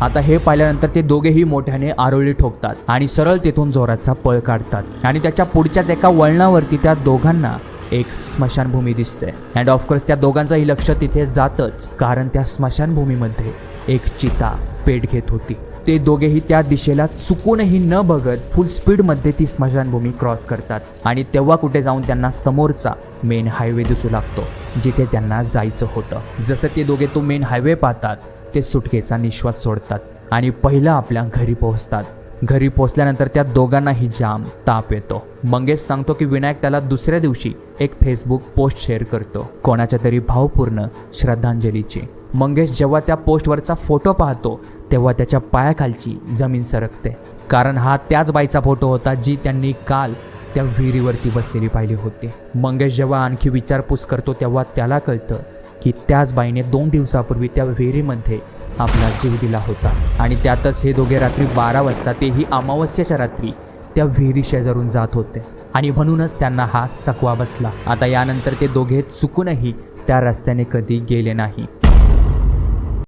आता हे पाहिल्यानंतर ते दोघेही मोठ्याने आरोळी ठोकतात आणि सरळ तेथून जोराचा पळ काढतात आणि त्याच्या पुढच्याच एका वळणावरती त्या दोघांना एक स्मशानभूमी दिसते. अँड ऑफकोर्स त्या दोघांचंही लक्ष तिथे जातच, कारण त्या स्मशानभूमीमध्ये एक चिता पेट घेत होती. ते दोघेही त्या दिशेला चुकूनही न बघत फुल स्पीडमध्ये ती स्मशानभूमी क्रॉस करतात आणि तेव्हा कुठे जाऊन त्यांना समोरचा मेन हायवे दिसू लागतो, जिथे त्यांना जायचं होतं. जसं ते दोघे तो मेन हायवे पाहतात, ते सुटकेचा निश्वास सोडतात आणि पहिलं आपल्या घरी पोहोचतात. घरी पोहोचल्यानंतर त्या दोघांनाही जाम ताप येतो. मंगेश सांगतो की विनायक त्याला दुसऱ्या दिवशी एक फेसबुक पोस्ट शेअर करतो, कोणाच्या तरी भावपूर्ण श्रद्धांजलीची. मंगेश जेव्हा त्या पोस्टवरचा फोटो पाहतो तेव्हा त्याच्या पायाखालची जमीन सरकते, कारण हा त्याच बाईचा फोटो होता जी त्यांनी काल त्या विहिरीवरती बसलेली पाहिली होती. मंगेश जेव्हा आणखी विचारपूस करतो तेव्हा त्याला कळतं की त्याच बाईने 2 दिवसापूर्वी त्या विहिरीमध्ये आपला जीव दिला होता आणि त्यातच हे दोघे रात्री 12 वाजता, तेही अमावस्येच्या रात्री, त्या विहिरी शेजारून जात होते आणि म्हणूनच त्यांना हा चकवा बसला. आता यानंतर ते दोघे चुकूनही त्या रस्त्याने कधी गेले नाही.